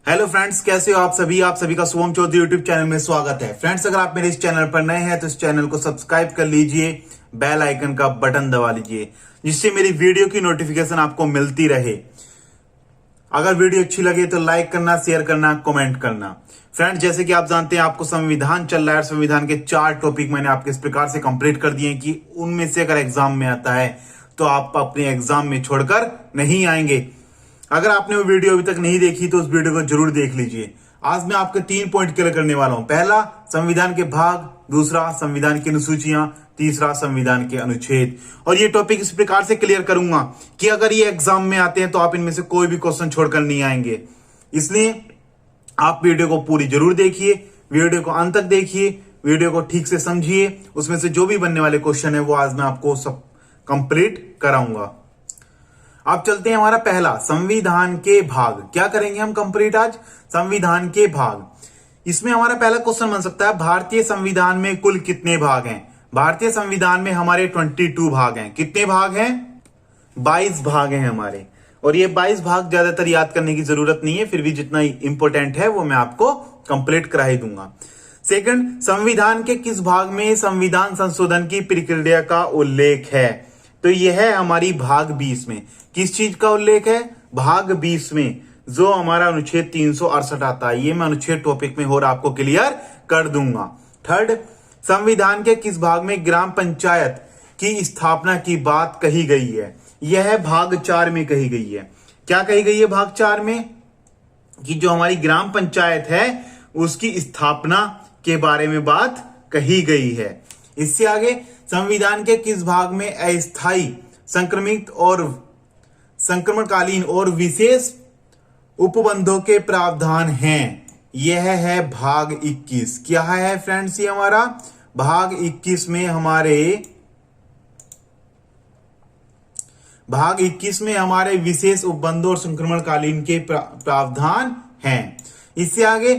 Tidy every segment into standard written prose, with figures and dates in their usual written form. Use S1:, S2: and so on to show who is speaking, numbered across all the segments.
S1: Hello friends, कैसे हो आप सभी का शुभम चौधरी यूट्यूब चैनल में स्वागत है। फ्रेंड्स, अगर आप मेरे इस चैनल पर नए हैं तो इस चैनल को सब्सक्राइब कर लीजिए, बेल आइकन का बटन दबा लीजिए जिससे मेरी वीडियो की नोटिफिकेशन आपको मिलती रहे। अगर वीडियो अच्छी लगे तो लाइक करना, शेयर करना, कमेंट करना। फ्रेंड्स, जैसे कि आप जानते हैं आपको संविधान चल रहा है। संविधान के 4 टॉपिक मैंने आपके इस प्रकार से कंप्लीट कर दिए कि उनमें से अगर एग्जाम में आता है तो आप अपने एग्जाम में छोड़कर नहीं आएंगे। अगर आपने वो वीडियो अभी तक नहीं देखी तो उस वीडियो को जरूर देख लीजिए। आज मैं आपके 3 पॉइंट क्लियर करने वाला हूं। पहला, संविधान के भाग। दूसरा, संविधान की अनुसूचियां। तीसरा, संविधान के अनुच्छेद। और ये टॉपिक इस प्रकार से क्लियर करूंगा कि अगर ये एग्जाम में आते हैं तो आप इनमें से कोई भी क्वेश्चन छोड़कर नहीं आएंगे। इसलिए आप वीडियो को पूरी जरूर देखिए, वीडियो को अंत तक देखिए, वीडियो को ठीक से समझिए। उसमें से जो भी बनने वाले क्वेश्चन है वो आज मैं आपको सब कंप्लीट कराऊंगा। अब चलते हैं हमारा पहला, संविधान के भाग। क्या करेंगे हम कंप्लीट आज? संविधान के भाग। इसमें हमारा पहला क्वेश्चन बन सकता है, भारतीय संविधान में कुल कितने भाग हैं? भारतीय संविधान में हमारे 22 भाग हैं। कितने भाग हैं? 22 भाग हैं हमारे। और ये 22 भाग ज्यादातर याद करने की जरूरत नहीं है, फिर भी जितना इंपॉर्टेंट है वो मैं आपको कंप्लीट करा ही दूंगा। सेकंड, संविधान के किस भाग में संविधान संशोधन की प्रक्रिया का उल्लेख है? तो यह है हमारी भाग 20 में। किस चीज का उल्लेख है? भाग 20 में, जो हमारा अनुच्छेद 368 आता है। ये मैं अनुच्छेद टॉपिक में और आपको क्लियर कर दूंगा। थर्ड, संविधान के किस भाग में ग्राम पंचायत की स्थापना की बात कही गई है? यह भाग 4 में कही गई है। क्या कही गई है भाग 4 में? कि जो हमारी ग्राम पंचायत है उसकी स्थापना के बारे में बात कही गई है। इससे आगे, संविधान के किस भाग में अस्थायी, संक्रमित और संक्रमणकालीन और विशेष उपबंधों के प्रावधान हैं? यह है भाग 21। क्या है फ्रेंड्स? ये हमारा भाग 21 में हमारे विशेष उपबंधों और संक्रमणकालीन के प्रावधान हैं। इससे आगे,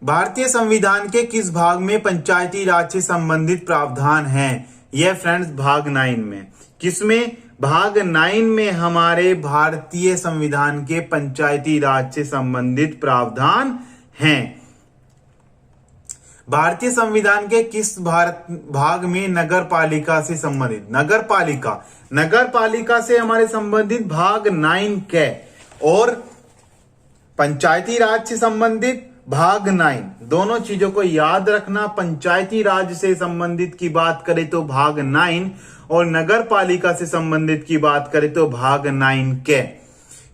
S1: भारतीय संविधान के किस भाग में पंचायती राज से संबंधित प्रावधान हैं? यह फ्रेंड्स भाग 9 में। किसमें? भाग 9 में हमारे भारतीय संविधान के पंचायती राज से संबंधित प्रावधान हैं। भारतीय संविधान के किस भाग में नगर पालिका से संबंधित? नगर पालिका से हमारे संबंधित भाग 9 के, और पंचायती राज से संबंधित भाग 9। दोनों चीजों को याद रखना। पंचायती राज से संबंधित की बात करें तो भाग 9, और नगर पालिका से संबंधित की बात करें तो भाग 9 के।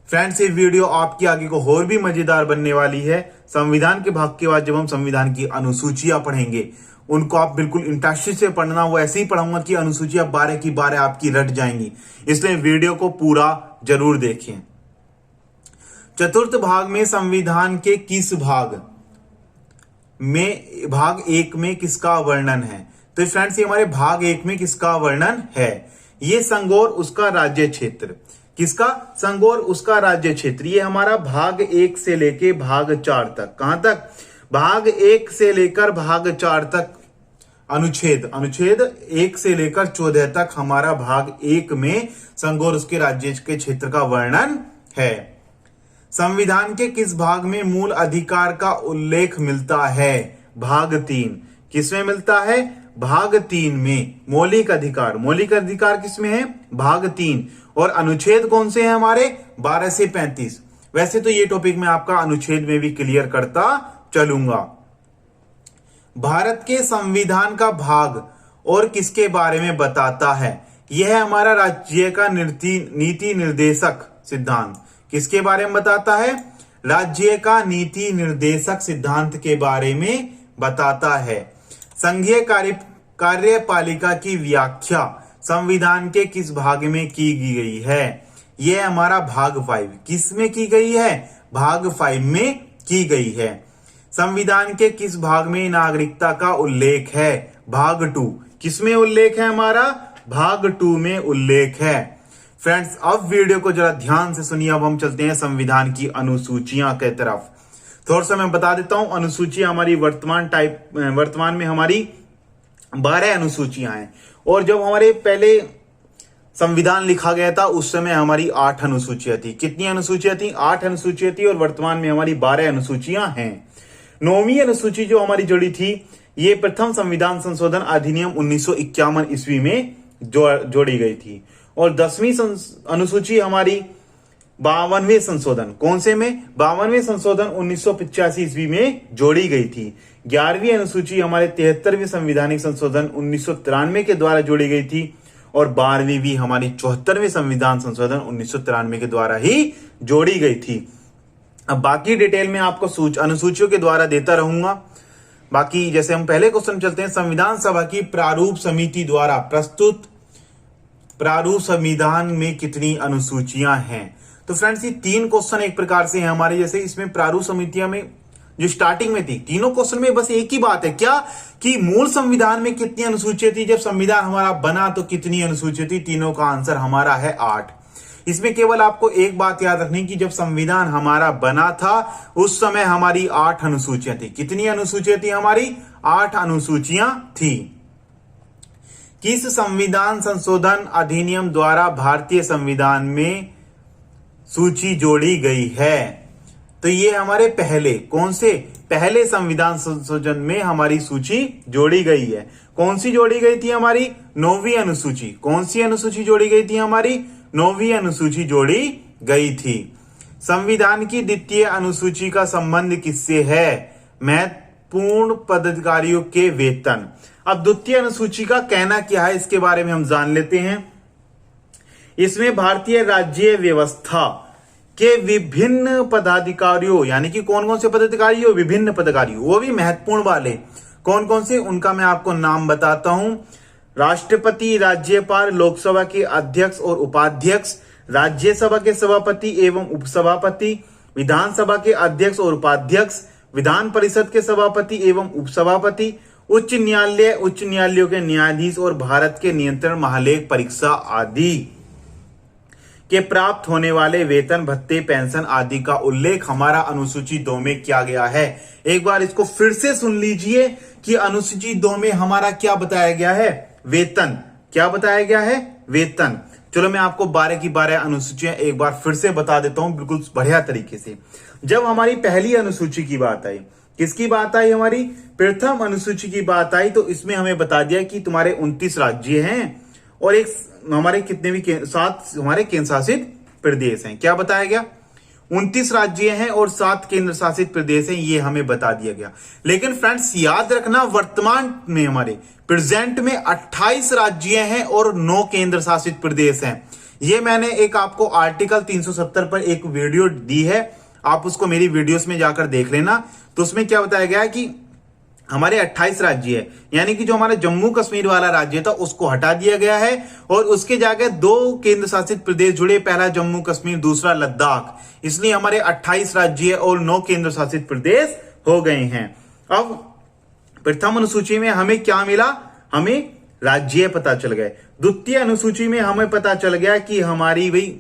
S1: फ्रेंड्स, ये वीडियो आपकी आगे को और भी मजेदार बनने वाली है। संविधान के भाग के बाद जब हम संविधान की अनुसूचियां पढ़ेंगे, उनको आप बिल्कुल इंटरेस्ट से पढ़ना। वो ऐसे ही पढ़ाऊंगा कि अनुसूचियां 12 की 12 आपकी रट जाएंगी। इसलिए वीडियो को पूरा जरूर देखें। चतुर्थ भाग में संविधान के किस भाग 1 में किसका वर्णन है? तो फ्रेंड्स, ये हमारे भाग 1 में किसका वर्णन है? ये संघ और उसका राज्य क्षेत्र। किसका? संघ और उसका राज्य क्षेत्र। ये हमारा भाग 1 से लेके भाग 4 तक। कहां तक? भाग 1 से लेकर भाग 4 तक अनुच्छेद 1 से लेकर 14 तक हमारा भाग 1 में संघ और उसके राज्य के क्षेत्र का वर्णन है। संविधान के किस भाग में मूल अधिकार का उल्लेख मिलता है? भाग 3। किसमें मिलता है? भाग 3 में। मौलिक अधिकार किसमें है? भाग 3। और अनुच्छेद कौन से हैं हमारे? 12 से 35। वैसे तो ये टॉपिक मैं आपका अनुच्छेद में भी क्लियर करता चलूंगा। भारत के संविधान का भाग और किसके बारे में बताता है? यह हमारा राज्य का नीति निर्देशक सिद्धांत। किसके बारे में बताता है? राज्य का नीति निर्देशक सिद्धांत के बारे में बताता है। संघीय कार्यपालिका की व्याख्या संविधान के किस भाग में की गई है? यह हमारा भाग 5। किस में की गई है? भाग 5 में की गई है। संविधान के किस भाग में नागरिकता का उल्लेख है? भाग 2। किस में उल्लेख है हमारा? भाग 2 में उल्लेख है। फ्रेंड्स, अब वीडियो को जरा ध्यान से सुनिए। अब हम चलते हैं संविधान की अनुसूचियां के तरफ। थोड़ा सा मैं बता देता हूं। अनुसूचियां हमारी वर्तमान में हमारी 12 अनुसूचियां हैं। और जब हमारे पहले संविधान लिखा गया था उस समय हमारी 8 अनुसूचियां थी। कितनी अनुसूचियां थी? 8 अनुसूचियां थी और वर्तमान में हमारी 12 अनुसूचियां हैं। 9वीं अनुसूची जो हमारी जुड़ी थी, ये प्रथम संविधान संशोधन अधिनियम 1951 ईस्वी में जोड़ी गई थी। और 10वीं अनुसूची हमारी 52वें संशोधन, कौन से में? 52वें संशोधन 1985 ईस्वी में जोड़ी गई थी। 11वीं अनुसूची हमारे 73वें संवैधानिक संशोधन 1993 के द्वारा जोड़ी गई थी। और 12वीं भी हमारी 74वें संविधान संशोधन 1993 के द्वारा ही जोड़ी गई थी। अब बाकी डिटेल में आपको अनुसूचियों के द्वारा देता रहूंगा। बाकी जैसे हम पहले क्वेश्चन चलते हैं, संविधान सभा की प्रारूप समिति द्वारा प्रस्तुत प्रारूप संविधान में कितनी अनुसूचियां हैं? तो फ्रेंड्स, ये 3 क्वेश्चन एक प्रकार से हैं हमारे। जैसे इसमें प्रारूप समितियां में जो स्टार्टिंग में थी, तीनों क्वेश्चन में बस एक ही बात है, क्या कि मूल संविधान में कितनी अनुसूचियां थी, जब संविधान हमारा बना तो कितनी अनुसूचियां थी? तीनों का आंसर हमारा है 8। इसमें केवल आपको एक बात याद रखनी कि जब संविधान हमारा बना था उस समय हमारी 8 अनुसूचियां थी। कितनी अनुसूचियां थी? हमारी 8 अनुसूचियां थी। किस संविधान संशोधन अधिनियम द्वारा भारतीय संविधान में सूची जोड़ी गई है? तो ये हमारे कौन से पहले संविधान संशोधन में हमारी सूची जोड़ी गई है। कौन सी जोड़ी गई थी? हमारी 9वीं अनुसूची। कौन सी अनुसूची जोड़ी गई थी? हमारी 9वीं अनुसूची जोड़ी गई थी। संविधान की द्वितीय अनुसूची का संबंध किससे है? महत्वपूर्ण पदाधिकारियों के वेतन। अब द्वितीय अनुसूची का कहना क्या है, इसके बारे में हम जान लेते हैं। इसमें भारतीय राज्य व्यवस्था के विभिन्न पदाधिकारियों, यानी कि कौन कौन से पदाधिकारी? विभिन्न पदाधिकारी, वो भी महत्वपूर्ण वाले। कौन कौन से? उनका मैं आपको नाम बताता हूं। राष्ट्रपति, राज्यपाल, लोकसभा के अध्यक्ष और उपाध्यक्ष, राज्यसभा के सभापति एवं उपसभापति, विधानसभा के अध्यक्ष और उपाध्यक्ष, विधान परिषद के सभापति एवं उपसभापति, उच्च न्यायालयों के न्यायाधीश और भारत के नियंत्रण महालेख परीक्षा आदि के प्राप्त होने वाले वेतन, भत्ते, पेंशन आदि का उल्लेख हमारा अनुसूची 2 में किया गया है। एक बार इसको फिर से सुन लीजिए कि अनुसूची 2 में हमारा क्या बताया गया है? वेतन। क्या बताया गया है? वेतन। चलो मैं आपको 12 की 12 अनुसूचियां एक बार फिर से बता देता हूं बिल्कुल बढ़िया तरीके से। जब हमारी पहली अनुसूची की बात आई, किसकी बात आई? हमारी प्रथम अनुसूची की बात आई, तो इसमें हमें बता दिया कि तुम्हारे 29 राज्य हैं और एक हमारे कितने भी 7 हमारे केंद्र शासित प्रदेश हैं। क्या बताया गया? 29 राज्य हैं और 7 केंद्र शासित प्रदेश हैं, ये हमें बता दिया गया। लेकिन फ्रेंड्स याद रखना, वर्तमान में हमारे प्रेजेंट में 28 राज्य हैं और 9 केंद्र शासित प्रदेश हैं। ये मैंने एक आपको आर्टिकल 370 पर एक वीडियो दी है, आप उसको मेरी वीडियोस में जाकर देख लेना। तो उसमें क्या बताया गया है कि हमारे 28 राज्य है, यानी कि जो हमारा जम्मू कश्मीर वाला राज्य था उसको हटा दिया गया है और उसके जगह 2 केंद्र शासित प्रदेश जुड़े, पहला जम्मू कश्मीर, दूसरा लद्दाख। इसलिए हमारे 28 राज्य और 9 केंद्र शासित प्रदेश हो गए हैं। अब प्रथम अनुसूची में हमें क्या मिला? हमें राज्य पता चल गए। द्वितीय अनुसूची में हमें पता चल गया कि हमारी भाई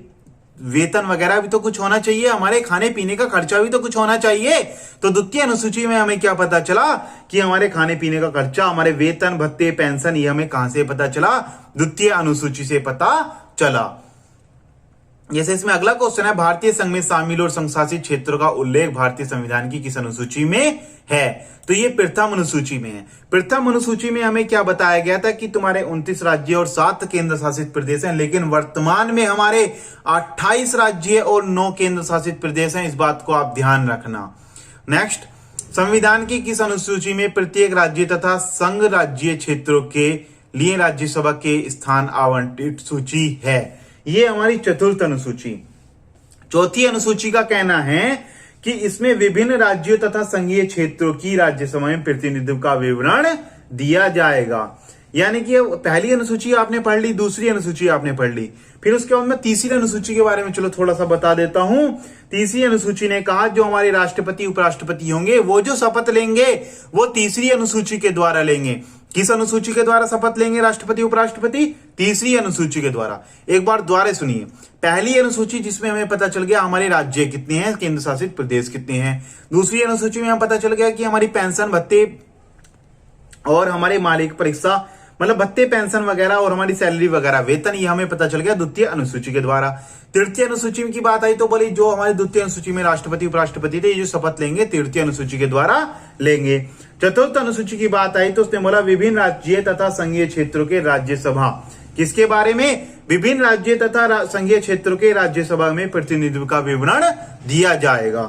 S1: वेतन वगैरह भी तो कुछ होना चाहिए, हमारे खाने पीने का खर्चा भी तो कुछ होना चाहिए। तो द्वितीय अनुसूची में हमें क्या पता चला कि हमारे खाने पीने का खर्चा, हमारे वेतन, भत्ते, पेंशन, ये हमें कहां से पता चला? द्वितीय अनुसूची से पता चला। जैसे इसमें अगला क्वेश्चन है, भारतीय संघ में शामिल और संघ शासित क्षेत्रों का उल्लेख भारतीय संविधान की किस अनुसूची में है? तो ये प्रथम अनुसूची में है। प्रथम अनुसूची में हमें क्या बताया गया था कि तुम्हारे 29 राज्य और 7 केंद्र शासित प्रदेश हैं, लेकिन वर्तमान में हमारे 28 राज्य और 9 केंद्र शासित प्रदेश हैं। इस बात को आप ध्यान रखना। नेक्स्ट, संविधान की किस अनुसूची में प्रत्येक राज्य तथा संघ राज्य क्षेत्रों के लिए राज्यसभा के स्थान आवंटित सूची है? ये हमारी चतुर्थ अनुसूची। चौथी अनुसूची का कहना है कि इसमें विभिन्न राज्यों तथा संघीय क्षेत्रों की राज्यसभा में प्रतिनिधित्व का विवरण दिया जाएगा। यानी कि पहली अनुसूची आपने पढ़ ली, दूसरी अनुसूची आपने पढ़ ली, फिर उसके बाद मैं तीसरी अनुसूची के बारे में चलो थोड़ा सा बता देता हूं। तीसरी अनुसूची ने कहा जो हमारे राष्ट्रपति उपराष्ट्रपति होंगे वो जो शपथ लेंगे वो तीसरी अनुसूची के द्वारा लेंगे। किस अनुसूची के द्वारा शपथ लेंगे राष्ट्रपति उपराष्ट्रपति? तीसरी अनुसूची के द्वारा। एक बार दोबारा सुनिए, पहली अनुसूची जिसमें हमें पता चल गया हमारे राज्य कितने हैं, केंद्र शासित प्रदेश कितने हैं। दूसरी अनुसूची में हमें पता चल गया कि हमारी पेंशन, भत्ते और हमारे मालिक परीक्षा मतलब भत्ते, पेंशन वगैरह और हमारी सैलरी वगैरह, वेतन, ये हमें पता चल गया द्वितीय अनुसूची के द्वारा। तृतीय अनुसूची की बात आई तो बोली जो हमारी द्वितीय अनुसूची में राष्ट्रपति उपराष्ट्रपति थे, ये जो शपथ लेंगे तृतीय अनुसूची के द्वारा लेंगे। चतुर्थ अनुसूची की बात आई तो उसने बोला विभिन्न राज्य तथा संघीय क्षेत्रों के राज्यसभा, किसके बारे में? विभिन्न राज्य तथा संघीय क्षेत्रों के राज्यसभा में प्रतिनिधित्व का विवरण दिया जाएगा।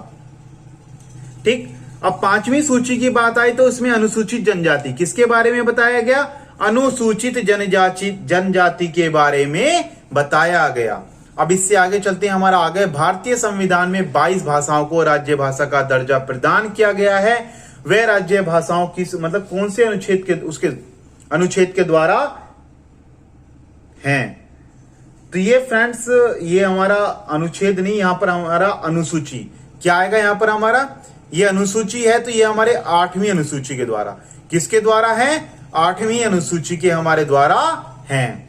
S1: ठीक। अब पांचवी सूची की बात आई तो उसमें अनुसूचित जनजाति, किसके बारे में बताया गया? अनुसूचित जनजाति के बारे में बताया गया। अब इससे आगे चलते हैं, हमारा आगे भारतीय संविधान में 22 भाषाओं को राज्य भाषा का दर्जा प्रदान किया गया है। वह राज्य भाषाओं की मतलब कौन से अनुच्छेद के द्वारा हैं? तो ये फ्रेंड्स, ये हमारा अनुच्छेद नहीं, यहां पर हमारा अनुसूची क्या आएगा? यहां पर हमारा ये अनुसूची है, तो ये हमारे 8वीं अनुसूची के द्वारा, किसके द्वारा है? 8वीं अनुसूची के हमारे द्वारा हैं।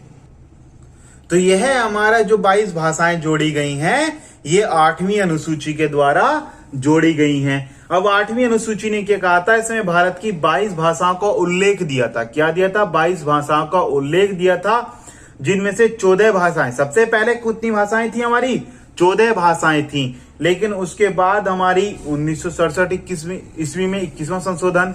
S1: तो यह हमारा जो 22 भाषाएं जोड़ी गई हैं, ये 8वीं अनुसूची के द्वारा जोड़ी गई हैं। अब 8वीं अनुसूची ने क्या कहा था? इसमें भारत की 22 भाषाओं का उल्लेख दिया था। क्या दिया था? 22 भाषाओं का उल्लेख दिया था, जिनमें से 14 भाषाएं, सबसे पहले कितनी भाषाएं थी हमारी? 14 भाषाएं थी। लेकिन उसके बाद हमारी 1967 ईस्वी में 21वां संशोधन,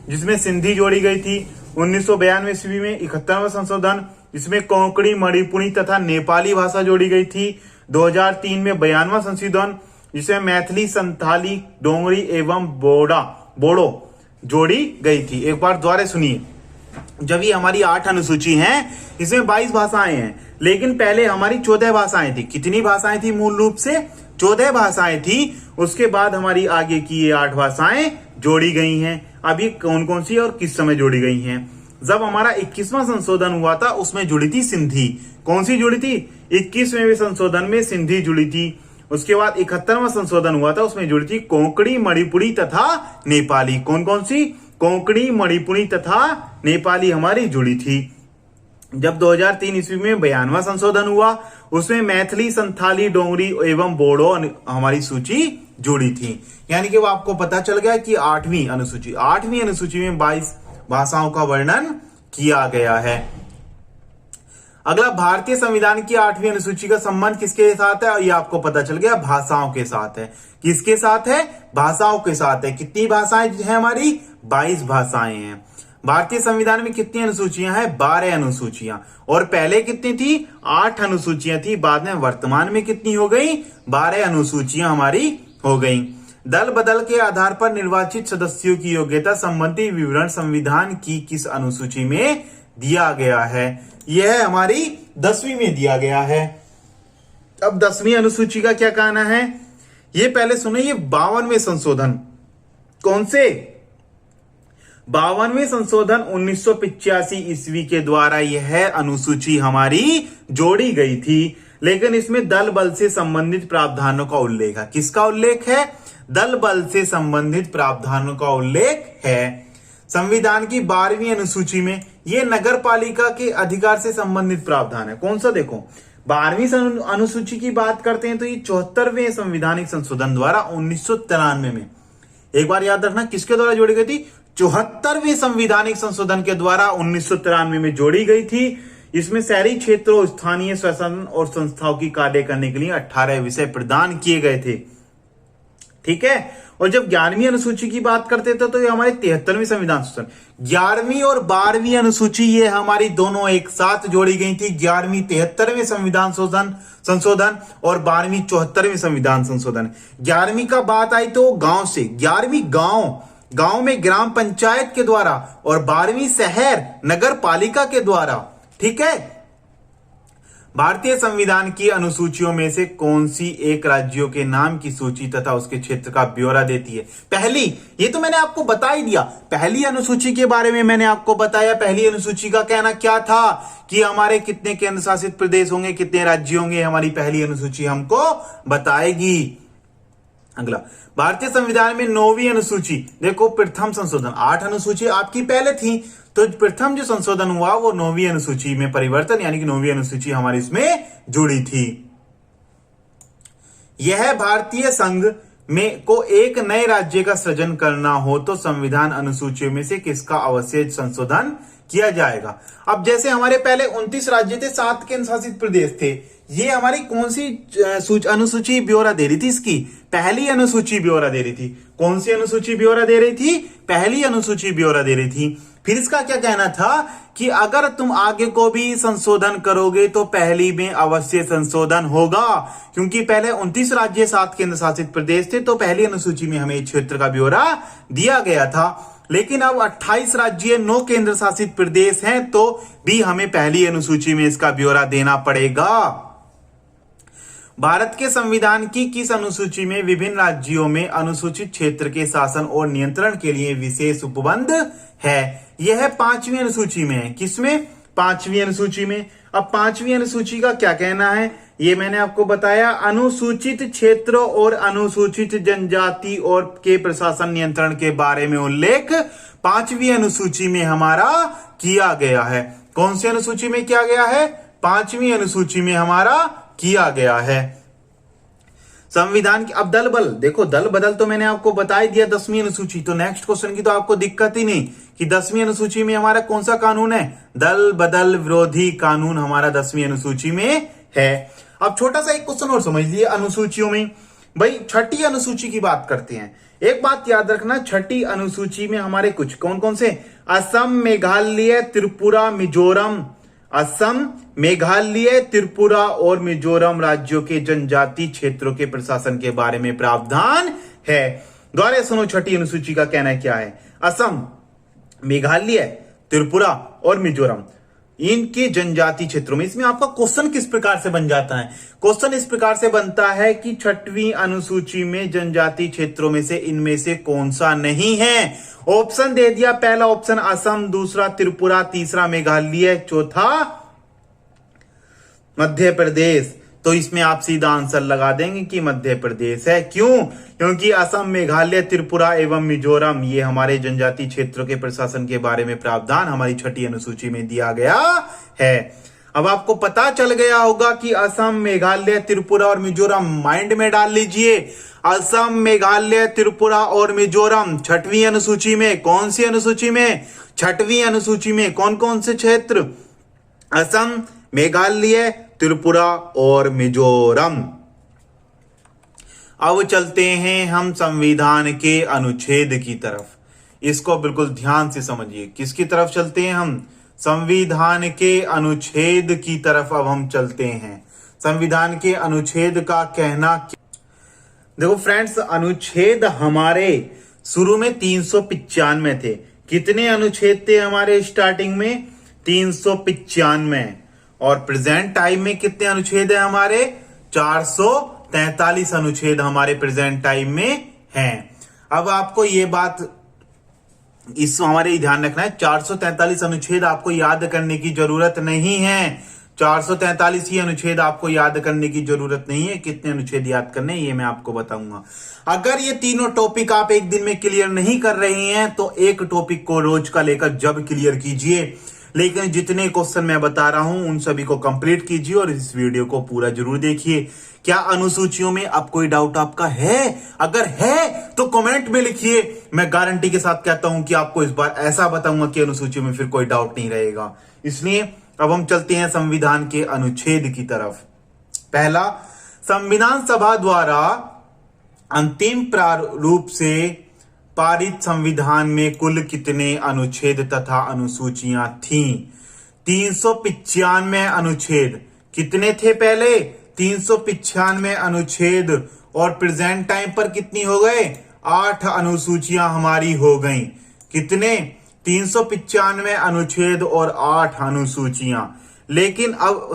S1: जिसमें सिंधी जोड़ी गई थी। 1992 ईस्वी में 71वां संशोधन, जिसमें कोंकणी, मणिपुरी तथा नेपाली भाषा जोड़ी गई थी। 2003 में 92वां संशोधन, जिसमें मैथिली, संथाली, डोंगरी एवं बोडो जोड़ी गई थी। एक बार दोबारा सुनिए, जब ये हमारी 8 अनुसूची हैं, इसमें 22 भाषाएं हैं, लेकिन पहले हमारी 14 भाषाएं थी। कितनी भाषाएं थी? मूल रूप से 14 भाषाएं थी। उसके बाद हमारी आगे की ये 8 भाषाएं जोड़ी गई हैं। अब ये कौन कौन सी और किस समय जोड़ी गई हैं? जब हमारा 21वां संशोधन हुआ था, उसमें जुड़ी थी सिंधी। कौन सी जुड़ी थी? 21वें संशोधन में सिंधी जुड़ी थी। उसके बाद 71वां संशोधन हुआ था, उसमें जुड़ी थी कोंकणी, मणिपुरी तथा नेपाली। कौन कौन सी? कोंकणी, मणिपुरी तथा नेपाली हमारी जुड़ी थी। जब 2003 ईस्वी में 92वां संशोधन हुआ, उसमें मैथिली, संथाली, डोंगरी एवं बोडो हमारी सूची जुड़ी थी। यानी कि वो आपको पता चल गया कि 8वीं अनुसूची में 22 भाषाओं का वर्णन किया गया है। अगला, भारतीय संविधान की 8वीं अनुसूची का संबंध किसके साथ है? और ये आपको पता चल गया, भाषाओं के साथ है। किसके साथ है? भाषाओं के साथ है। कितनी भाषाएं हैं हमारी? 22 भाषाएं हैं। भारतीय संविधान में कितनी अनुसूचियां हैं? 12 अनुसूचियां। और पहले कितनी थी? 8 अनुसूचियां थी। बाद में वर्तमान में कितनी हो गई? 12 अनुसूचियां हमारी हो गई। दल बदल के आधार पर निर्वाचित सदस्यों की योग्यता संबंधी विवरण संविधान की किस अनुसूची में दिया गया है? यह हमारी 10वीं में दिया गया है। अब 10वीं अनुसूची का क्या कहना है? ये पहले सुनिए, ये 52वें संशोधन। कौन से? 52वें संशोधन 1985 ईस्वी के द्वारा यह अनुसूची हमारी जोड़ी गई थी। लेकिन इसमें दल बल से संबंधित प्रावधानों का उल्लेख है। किसका उल्लेख है? दल बल से संबंधित प्रावधानों का उल्लेख है। संविधान की 12वीं अनुसूची में यह नगर पालिका के अधिकार से संबंधित प्रावधान है। कौन सा? देखो, 12वीं अनुसूची की बात करते हैं तो ये 74वें संवैधानिक संशोधन द्वारा 1993 में, एक बार याद रखना, किसके द्वारा जोड़ी गई थी? 74वें संवैधानिक संशोधन के द्वारा 1993 में जोड़ी गई थी। इसमें शहरी क्षेत्रों, स्थानीय स्वशासन और संस्थाओं की कार्य करने के लिए 18 विषय प्रदान किए गए थे। ठीक है। और जब 11वीं अनुसूची की बात करते थे तो ये हमारे 73वें संविधान संशोधन, 11वीं और 12वीं अनुसूची ये हमारी दोनों एक साथ जोड़ी गई थी। 11वीं 73वें संविधान संशोधन और 12वीं 74वें संविधान संशोधन। 11वीं का बात आई तो गांव से, 11वीं गांव में ग्राम पंचायत के द्वारा और 12वीं शहर नगर पालिका के द्वारा। ठीक है। भारतीय संविधान की अनुसूचियों में से कौन सी एक राज्यों के नाम की सूची तथा उसके क्षेत्र का ब्यौरा देती है? पहली, ये तो मैंने आपको बता ही दिया, पहली अनुसूची के बारे में मैंने आपको बताया। पहली अनुसूची का कहना क्या था कि हमारे कितने केंद्र शासित प्रदेश होंगे, कितने राज्य होंगे, हमारी पहली अनुसूची हमको बताएगी। अगला, भारतीय संविधान में 9वीं अनुसूची, देखो प्रथम संशोधन, 8 अनुसूची आपकी पहले थी, तो प्रथम जो संशोधन हुआ वो 9वीं अनुसूची में परिवर्तन, यानी कि 9वीं अनुसूची हमारी इसमें जुड़ी थी। यह भारतीय संघ में को एक नए राज्य का सृजन करना हो तो संविधान अनुसूचियों में से किसका अवश्य संशोधन किया जाएगा। अब जैसे हमारे पहले 29 राज्य थे, 7 केंद्र शासित प्रदेश थे, ये हमारी कौन सी अनुसूची ब्यौरा दे रही थी? इसकी पहली अनुसूची ब्यौरा दे रही थी। कौन सी अनुसूची ब्यौरा दे रही थी? पहली अनुसूची ब्यौरा दे रही थी। फिर इसका क्या कहना था कि अगर तुम आगे को भी संशोधन करोगे तो पहली में अवश्य संशोधन होगा, क्योंकि पहले 29 राज्य 7 केंद्र शासित प्रदेश थे, तो पहली अनुसूची में हमें क्षेत्र का ब्यौरा दिया गया था। लेकिन अब 28 राज्य 9 केंद्र शासित प्रदेश हैं, तो भी हमें पहली अनुसूची में इसका ब्यौरा देना पड़ेगा। भारत के संविधान की किस अनुसूची में विभिन्न राज्यों में अनुसूचित क्षेत्र के शासन और नियंत्रण के लिए विशेष उपबंध है? यह है 5वीं अनुसूची में है। किसमें? 5वीं अनुसूची में। अब 5वीं अनुसूची का क्या कहना है ये मैंने आपको बताया। अनुसूचित क्षेत्र और अनुसूचित जनजाति और के प्रशासन नियंत्रण के बारे में उल्लेख 5वीं अनुसूची में हमारा किया गया है। कौन सी अनुसूची में किया गया है? 5वीं अनुसूची में हमारा किया गया है। संविधान की अब दल बल, देखो दल बदल तो मैंने आपको बता ही दिया 10वीं अनुसूची, तो नेक्स्ट क्वेश्चन की तो आपको दिक्कत ही नहीं कि 10वीं अनुसूची में हमारा कौन सा कानून है? दल बदल विरोधी कानून हमारा 10वीं अनुसूची में है। अब छोटा सा एक क्वेश्चन और समझ लिए अनुसूचियों में। भाई छठी अनुसूची की बात करते हैं। एक बात याद रखना, छठी अनुसूची में हमारे कुछ कौन कौन से? असम, मेघालय, त्रिपुरा, मिजोरम। असम, मेघालय, त्रिपुरा और मिजोरम राज्यों के जनजाति क्षेत्रों के प्रशासन के बारे में प्रावधान है। दोबारा सुनो, छठी अनुसूची का कहना क्या है? असम, मेघालय, त्रिपुरा और मिजोरम, इनके जनजाति क्षेत्रों में। इसमें आपका क्वेश्चन किस प्रकार से बन जाता है? क्वेश्चन इस प्रकार से बनता है कि छठवीं अनुसूची में जनजाति क्षेत्रों में से इनमें से कौन सा नहीं है? ऑप्शन दे दिया। पहला ऑप्शन असम, दूसरा त्रिपुरा, तीसरा मेघालय, चौथा मध्य प्रदेश। तो इसमें आप सीधा आंसर लगा देंगे कि मध्य प्रदेश है। क्यों? क्योंकि असम, मेघालय, त्रिपुरा एवं मिजोरम ये हमारे जनजाति क्षेत्रों के प्रशासन के बारे में प्रावधान हमारी छठी अनुसूची में दिया गया है। अब आपको पता चल गया होगा कि असम, मेघालय, त्रिपुरा और मिजोरम माइंड में डाल लीजिए। असम, मेघालय, त्रिपुरा और मिजोरम छठवीं अनुसूची में। कौन सी अनुसूची में? छठवीं अनुसूची में। कौन कौन से क्षेत्र? असम, मेघालय, त्रिपुरा और मिजोरम। अब चलते हैं हम संविधान के अनुच्छेद की तरफ। इसको बिल्कुल ध्यान से समझिए। किसकी तरफ चलते हैं हम? संविधान के अनुच्छेद की तरफ अब हम चलते हैं। संविधान के अनुच्छेद का कहना क्या? देखो फ्रेंड्स, अनुच्छेद हमारे शुरू में 395 थे। कितने अनुच्छेद थे हमारे स्टार्टिंग में? 395। और प्रेजेंट टाइम में कितने अनुच्छेद है हमारे? 443 अनुच्छेद हमारे प्रेजेंट टाइम में हैं। अब आपको ये बात इस हमारे ध्यान रखना है, 443 अनुच्छेद आपको याद करने की जरूरत नहीं है। 443 ही अनुच्छेद आपको याद करने की जरूरत नहीं है। कितने अनुच्छेद याद करने ये मैं आपको बताऊंगा। अगर ये तीनों टॉपिक आप एक दिन में क्लियर नहीं कर रहे हैं तो एक टॉपिक को रोज का लेकर जब क्लियर कीजिए। लेकिन जितने क्वेश्चन मैं बता रहा हूं उन सभी को कंप्लीट कीजिए और इस वीडियो को पूरा जरूर देखिए। क्या अनुसूचियों में अब कोई डाउट आपका है? अगर है तो कमेंट में लिखिए। मैं गारंटी के साथ कहता हूं कि आपको इस बार ऐसा बताऊंगा कि अनुसूचियों में फिर कोई डाउट नहीं रहेगा। इसलिए अब हम चलते हैं संविधान के अनुच्छेद की तरफ। पहला, संविधान सभा द्वारा अंतिम प्रारूप से पारित संविधान में कुल कितने अनुच्छेद तथा अनुसूचियां थीं? 395 अनुच्छेद। कितने थे पहले? 395 अनुच्छेद। और प्रेजेंट टाइम पर कितनी हो गए? 8 अनुसूचियां हमारी हो गई। कितने? 395 अनुच्छेद और 8 अनुसूचियां। लेकिन अब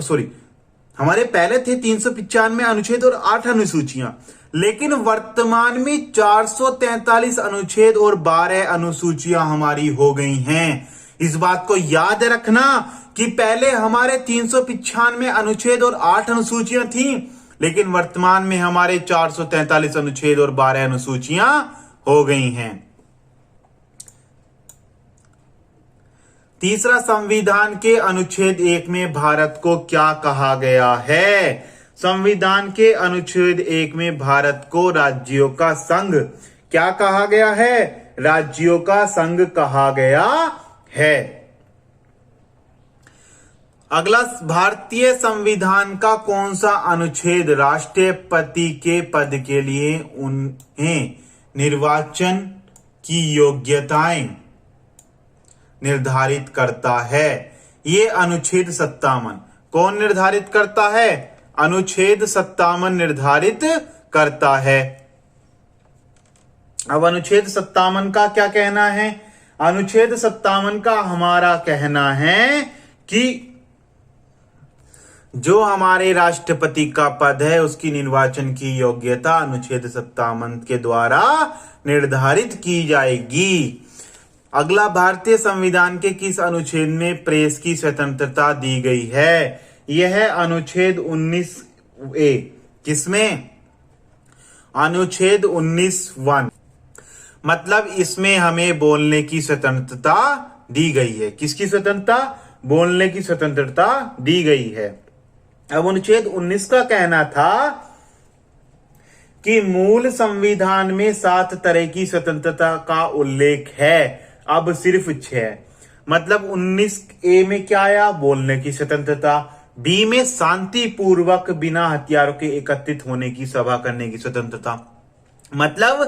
S1: हमारे पहले थे 395 अनुच्छेद और 8 अनुसूचियां, लेकिन वर्तमान में 443 अनुच्छेद और 12 अनुसूचियां हमारी हो गई हैं। इस बात को याद रखना कि पहले हमारे 395 अनुच्छेद और 8 अनुसूचियां थी, लेकिन वर्तमान में हमारे 443 अनुच्छेद और 12 अनुसूचियां हो गई हैं। तीसरा, संविधान के अनुच्छेद 1 में भारत को क्या कहा गया है? संविधान के अनुच्छेद 1 में भारत को राज्यों का संघ क्या कहा गया है? राज्यों का संघ कहा गया है। अगला, भारतीय संविधान का कौन सा अनुच्छेद राष्ट्रपति के पद के लिए उन्हें निर्वाचन की योग्यताएं निर्धारित करता है? ये अनुच्छेद 57 कौन निर्धारित करता है? अनुच्छेद 57 निर्धारित करता है। अब अनुच्छेद 57 का क्या कहना है? अनुच्छेद 57 का हमारा कहना है कि जो हमारे राष्ट्रपति का पद है उसकी निर्वाचन की योग्यता अनुच्छेद 57 के द्वारा निर्धारित की जाएगी। अगला, भारतीय संविधान के किस अनुच्छेद में प्रेस की स्वतंत्रता दी गई है? यह अनुच्छेद 19A। किसमें? अनुच्छेद 19(1). मतलब इसमें हमें बोलने की स्वतंत्रता दी गई है। किसकी स्वतंत्रता? बोलने की स्वतंत्रता दी गई है। अब अनुच्छेद 19 का कहना था कि मूल संविधान में 7 तरह की स्वतंत्रता का उल्लेख है, अब सिर्फ 6। मतलब 19A में क्या आया? बोलने की स्वतंत्रता। बी में शांतिपूर्वक बिना हथियारों के एकत्रित होने की, सभा करने की स्वतंत्रता। मतलब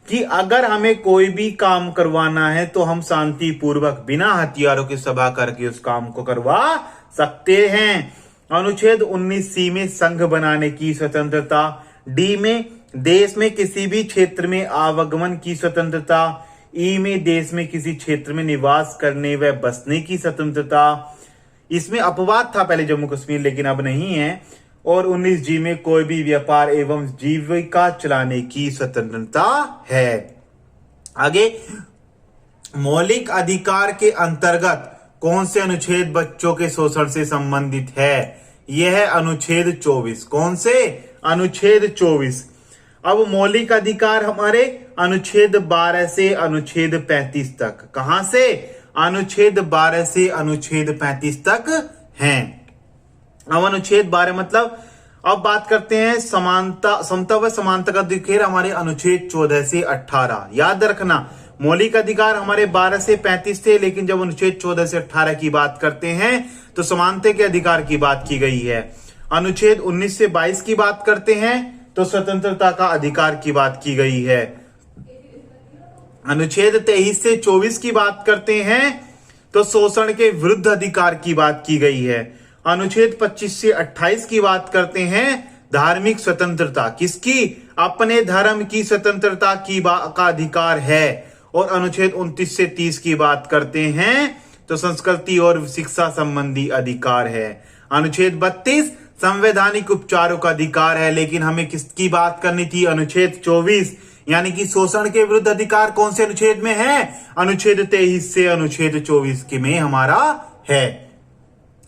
S1: कि अगर हमें कोई भी काम करवाना है तो हम शांतिपूर्वक बिना हथियारों की सभा करके उस काम को करवा सकते हैं। अनुच्छेद 19C में संघ बनाने की स्वतंत्रता। डी में देश में किसी भी क्षेत्र में आवागमन की स्वतंत्रता। ई में देश में किसी क्षेत्र में निवास करने व बसने की स्वतंत्रता। इसमें अपवाद था पहले जम्मू कश्मीर, लेकिन अब नहीं है। और 19G में कोई भी व्यापार एवं जीविका चलाने की स्वतंत्रता है। आगे, मौलिक अधिकार के अंतर्गत कौन से अनुच्छेद बच्चों के शोषण से संबंधित है? यह है अनुच्छेद 24। कौन से? अनुच्छेद 24। अब मौलिक अधिकार हमारे अनुच्छेद 12 से अनुच्छेद 35 तक। कहां से? अनुच्छेद 12 से अनुच्छेद 35 तक हैं। अब अनुच्छेद 12 मतलब, अब बात करते हैं समानता, समता व समानता का अधिकार हमारे अनुच्छेद 14 से 18। याद रखना, मौलिक अधिकार हमारे 12 से 35 थे, लेकिन जब अनुच्छेद 14 से 18 की बात करते हैं तो समानता के अधिकार की बात की गई है। अनुच्छेद 19 से 22 की बात करते हैं तो स्वतंत्रता का अधिकार की बात की गई है। अनुच्छेद 23 से 24 की बात करते हैं तो शोषण के विरुद्ध अधिकार की बात की गई है। अनुच्छेद 25 से 28 की बात करते हैं धार्मिक स्वतंत्रता। किसकी? अपने धर्म की स्वतंत्रता का अधिकार है। और अनुच्छेद 29 से 30 की बात करते हैं तो संस्कृति और शिक्षा संबंधी अधिकार है। अनुच्छेद 32 संवैधानिक उपचारों का अधिकार है, लेकिन हमें किसकी बात करनी थी? अनुच्छेद 24, यानी कि शोषण के विरुद्ध अधिकार कौन से अनुच्छेद में है? अनुच्छेद 23 से अनुच्छेद 24 के में हमारा है।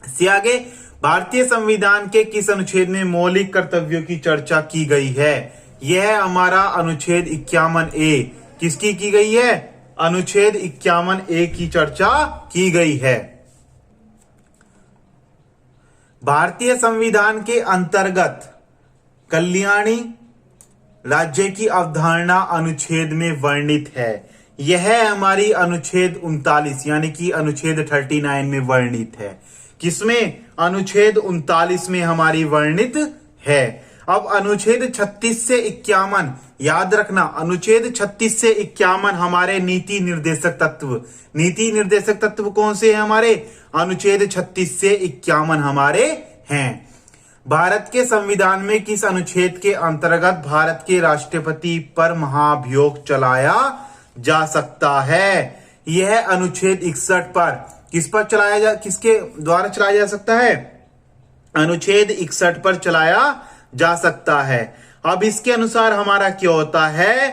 S1: इससे आगे, भारतीय संविधान के किस अनुच्छेद में मौलिक कर्तव्यों की चर्चा की गई है? यह हमारा अनुच्छेद 51A। किसकी की गई है? अनुच्छेद 51A की चर्चा की गई है। भारतीय संविधान के अंतर्गत कल्याणी राज्य की अवधारणा अनुच्छेद में वर्णित है। यह हमारी अनुच्छेद 39 यानी कि अनुच्छेद 39 में वर्णित है। किसमें? अनुच्छेद 39 में हमारी वर्णित है। अब अनुच्छेद 36 से 51, याद रखना, अनुच्छेद 36 से 51 हमारे नीति निर्देशक तत्व। नीति निर्देशक तत्व कौन से हैं हमारे? अनुच्छेद 36 से 51 हमारे हैं। भारत के संविधान में किस अनुच्छेद के अंतर्गत भारत के राष्ट्रपति पर महाभियोग चलाया जा सकता है? यह अनुच्छेद 61 पर। किस पर किसके द्वारा चलाया जा सकता है? अनुच्छेद 61 पर चलाया जा सकता है। अब इसके अनुसार हमारा क्या होता है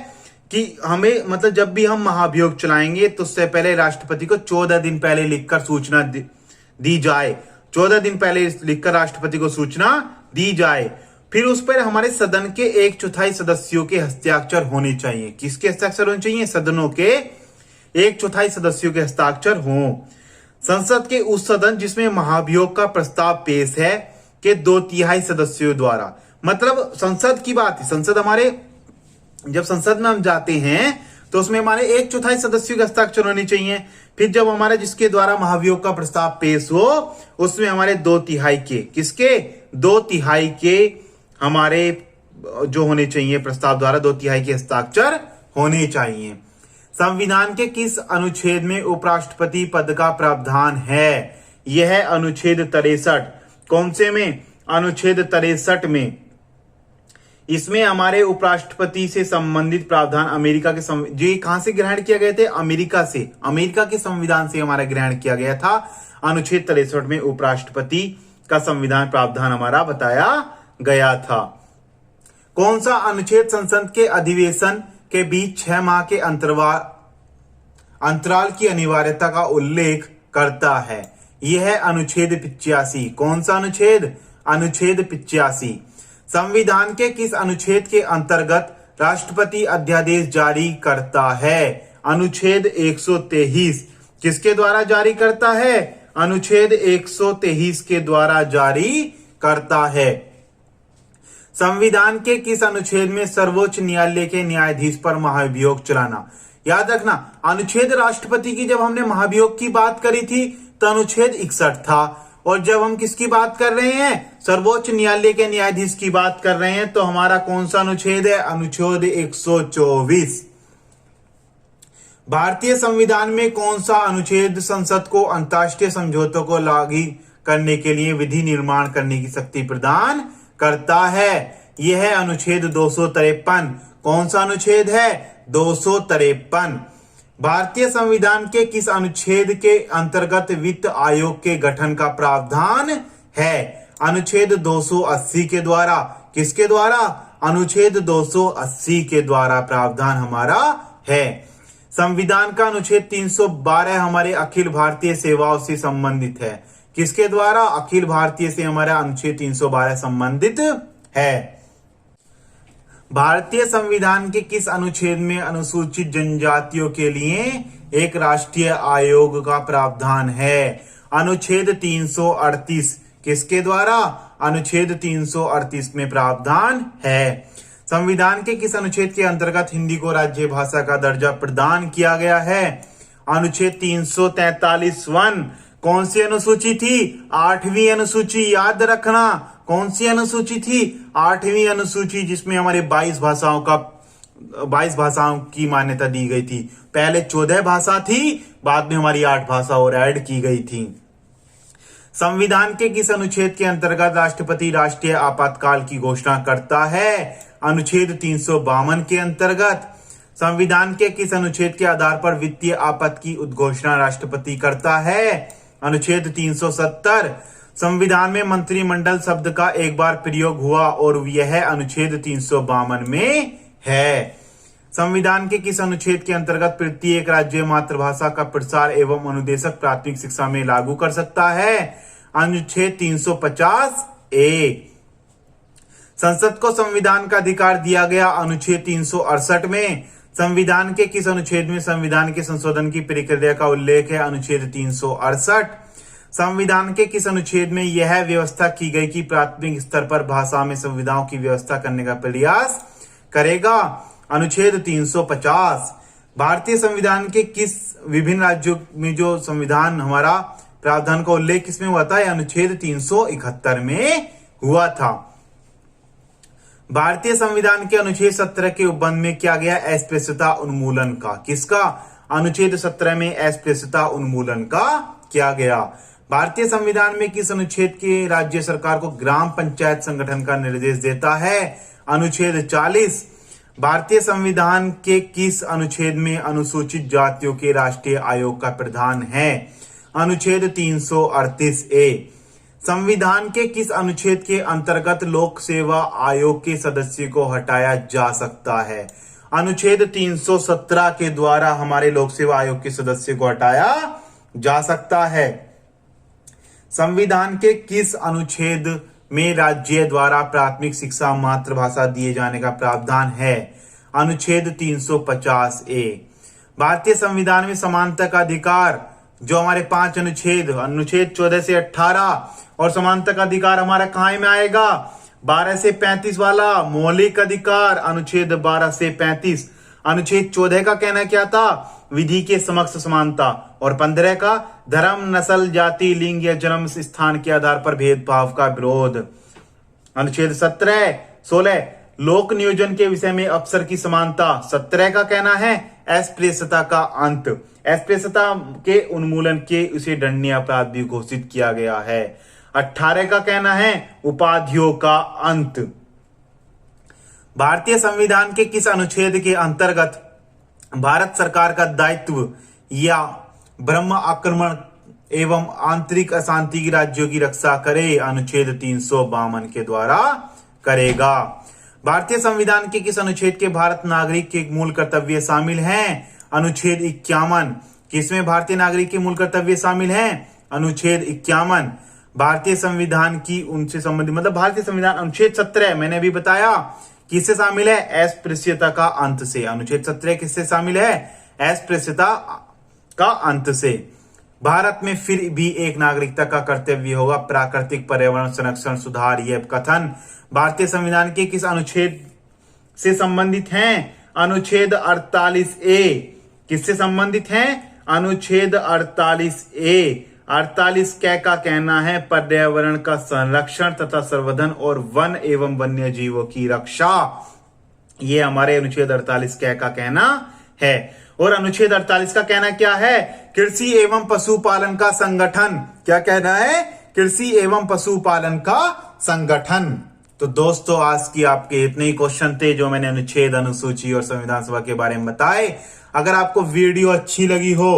S1: कि हमें, मतलब जब भी हम महाभियोग चलाएंगे तो उससे पहले राष्ट्रपति को 14 दिन पहले लिखकर सूचना दी जाए। 14 दिन पहले लिखकर राष्ट्रपति को सूचना दी जाए। फिर उस पर हमारे सदन के 1/4 सदस्यों के हस्ताक्षर होने चाहिए। किसके हस्ताक्षर होने चाहिए? सदनों के 1/4 सदस्यों के हस्ताक्षर हों। संसद के उस सदन जिसमें महाभियोग का प्रस्ताव पेश है के 2/3 सदस्यों द्वारा। मतलब संसद की बात है। संसद हमारे, जब संसद में हम जाते हैं तो उसमें हमारे 1/4 सदस्यों के हस्ताक्षर होने चाहिए। फिर जब हमारे जिसके द्वारा महाभियोग का प्रस्ताव पेश हो उसमें हमारे 2/3 के, किसके 2/3 के हमारे जो होने चाहिए प्रस्ताव द्वारा 2/3 के हस्ताक्षर होने चाहिए। संविधान के किस अनुच्छेद में उपराष्ट्रपति पद का प्रावधान है? यह अनुच्छेद 63। कौन से में? अनुच्छेद 63 में। इसमें हमारे उपराष्ट्रपति से संबंधित प्रावधान अमेरिका के जो कहां से ग्रहण किया गए थे? अमेरिका से, अमेरिका के संविधान से हमारा ग्रहण किया गया था। अनुच्छेद 63 में उपराष्ट्रपति का संविधान प्रावधान हमारा बताया गया था। कौन सा अनुच्छेद संसद के अधिवेशन के बीच 6 माह के अंतराल की अनिवार्यता का उल्लेख करता है? यह अनुच्छेद 85। कौन सा अनुच्छेद? अनुच्छेद 85। संविधान के किस अनुच्छेद के अंतर्गत राष्ट्रपति अध्यादेश जारी करता है? अनुच्छेद 123। किसके द्वारा जारी करता है? अनुच्छेद 123 के द्वारा जारी करता है। संविधान के किस अनुच्छेद में सर्वोच्च न्यायालय के न्यायाधीश पर महाभियोग चलाना? याद रखना, अनुच्छेद राष्ट्रपति की जब हमने महाभियोग की बात करी थी तो अनुच्छेद 61 था, और जब हम किसकी बात कर रहे हैं? सर्वोच्च न्यायालय के न्यायाधीश की बात कर रहे हैं, तो हमारा कौन सा अनुच्छेद है? अनुच्छेद 124। भारतीय संविधान में कौन सा अनुच्छेद संसद को अंतर्राष्ट्रीय समझौतों को लागू करने के लिए विधि निर्माण करने की शक्ति प्रदान करता है? यह है अनुच्छेद 253। कौन सा अनुच्छेद है? 253। भारतीय संविधान के किस अनुच्छेद के अंतर्गत वित्त आयोग के गठन का प्रावधान है? अनुच्छेद 280 के द्वारा। किसके द्वारा? अनुच्छेद 280 के द्वारा प्रावधान हमारा है। संविधान का अनुच्छेद 312 हमारे अखिल भारतीय सेवाओं से संबंधित है। किसके द्वारा? अखिल भारतीय से हमारा अनुच्छेद 312 संबंधित है। भारतीय संविधान के किस अनुच्छेद में अनुसूचित जनजातियों के लिए एक राष्ट्रीय आयोग का प्रावधान है? अनुच्छेद 338। किसके द्वारा? अनुच्छेद 338 में प्रावधान है। संविधान के किस अनुच्छेद के अंतर्गत हिंदी को राज्य भाषा का दर्जा प्रदान किया गया है? अनुच्छेद 343(1). कौन सी अनुसूची थी? 8वीं अनुसूची। याद रखना, कौन सी अनुसूची थी? 8वीं अनुसूची, जिसमें हमारे 22 भाषाओं की मान्यता दी गई थी। पहले 14 भाषा थी, बाद में हमारी 8 भाषा और ऐड की गई थी। संविधान के किस अनुच्छेद के अंतर्गत राष्ट्रपति राष्ट्रीय आपातकाल की घोषणा करता है? अनुच्छेद 352 के अंतर्गत। संविधान के किस अनुच्छेद के आधार पर वित्तीय आपात की उद्घोषणा राष्ट्रपति करता है? अनुच्छेद 370। संविधान में मंत्रिमंडल शब्द का एक बार प्रयोग हुआ और यह अनुच्छेद 352 में है। संविधान के किस अनुच्छेद के अंतर्गत प्रत्येक राज्य मातृभाषा का प्रसार एवं अनुदेशक प्राथमिक शिक्षा में लागू कर सकता है? अनुच्छेद 350(a). संसद को संविधान का अधिकार दिया गया अनुच्छेद 368 में। संविधान के किस अनुच्छेद में संविधान के संशोधन की प्रक्रिया का उल्लेख है? अनुच्छेद 368। संविधान के किस अनुच्छेद में यह व्यवस्था की गई कि प्राथमिक स्तर पर भाषा में संविधाओं की व्यवस्था करने का प्रयास करेगा? अनुच्छेद 350। भारतीय संविधान के किस विभिन्न राज्यों में जो संविधान हमारा प्रावधान का उल्लेख किसमें हुआ था? अनुच्छेद 371 में हुआ था। भारतीय संविधान के अनुच्छेद 17 के उपबंध में किया गया अस्पृश्यता उन्मूलन का? किसका? अनुच्छेद 17 में अस्पृश्यता उन्मूलन का किया गया। भारतीय संविधान में किस अनुच्छेद के राज्य सरकार को ग्राम पंचायत संगठन का निर्देश देता है? अनुच्छेद 40। भारतीय संविधान के किस अनुच्छेद में अनुसूचित जातियों के राष्ट्रीय आयोग का प्रावधान है? अनुच्छेद 338(a). संविधान के किस अनुच्छेद के अंतर्गत लोक सेवा आयोग के सदस्य को हटाया जा सकता है? अनुच्छेद 317 के द्वारा हमारे लोक सेवा आयोग के सदस्य को हटाया जा सकता है। संविधान के किस अनुच्छेद में राज्य द्वारा प्राथमिक शिक्षा मातृभाषा दिए जाने का प्रावधान है? अनुच्छेद 350(a). भारतीय संविधान में समानता का अधिकार जो हमारे 5 अनुच्छेद 14 से 18 और समानता का अधिकार हमारा कहाँ में आएगा? 12 से 35 वाला मौलिक अधिकार अनुच्छेद 12 से 35। अनुच्छेद 14 का कहना क्या था? विधि के समक्ष समानता। और 15 का धर्म, नस्ल, जाति, लिंग या जन्म स्थान के आधार पर भेदभाव का विरोध। अनुच्छेद 16 लोक नियोजन के विषय में अफसर की समानता। 17 का कहना है अस्पृश्यता का अंत। अस्पृश्यता के उन्मूलन के उसे दंडनीय अपराध भी घोषित किया गया है। 18 का कहना है उपाधियों का अंत। भारतीय संविधान के किस अनुच्छेद के अंतर्गत भारत सरकार का दायित्व या ब्रह्म आक्रमण एवं आंतरिक अशांति की राज्यों की रक्षा करे? अनुच्छेद 352 के द्वारा करेगा। भारतीय संविधान के किस अनुच्छेद के भारत नागरिक के मूल कर्तव्य शामिल हैं? अनुच्छेद 51। किसमें भारतीय नागरिक के मूल कर्तव्य शामिल हैं? अनुच्छेद 51। भारतीय संविधान की उनसे संबंधित मतलब भारतीय संविधान अनुच्छेद 17 मैंने अभी बताया किससे शामिल है? अस्पृश्यता का अंत से। अनुच्छेद 17 किससे शामिल है? अस्पृश्यता का अंत से। भारत में फिर भी एक नागरिकता का कर्तव्य होगा, प्राकृतिक पर्यावरण संरक्षण सुधार। यह कथन भारतीय संविधान के किस अनुच्छेद से संबंधित हैं? अनुच्छेद 48A। किससे संबंधित हैं? अनुच्छेद 48A। 48 कै का कहना है पर्यावरण का संरक्षण तथा संवर्धन और वन एवं वन्य जीवों की रक्षा। ये हमारे अनुच्छेद 48 कै का कहना है। और अनुच्छेद 48 का कहना क्या है? कृषि एवं पशुपालन का संगठन। क्या कहना है? कृषि एवं पशुपालन का संगठन। तो दोस्तों आज की आपके इतने ही क्वेश्चन थे जो मैंने अनुच्छेद, अनुसूची और संविधान सभा के बारे में बताए। अगर आपको वीडियो अच्छी लगी हो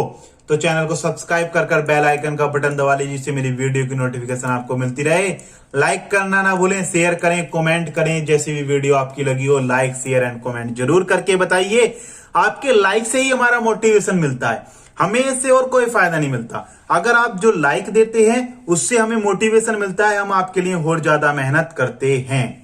S1: तो चैनल को सब्सक्राइब कर बेल आइकन का बटन दबा लीजिए, जिससे मेरी वीडियो की नोटिफिकेशन आपको मिलती रहे। लाइक करना ना भूलें, शेयर करें, कमेंट करें। जैसी भी वीडियो आपकी लगी हो लाइक, शेयर एंड कमेंट जरूर करके बताइए। आपके लाइक से ही हमारा मोटिवेशन मिलता है, हमें इससे और कोई फायदा नहीं मिलता। अगर आप जो लाइक देते हैं उससे हमें मोटिवेशन मिलता है, हम आपके लिए और ज्यादा मेहनत करते हैं।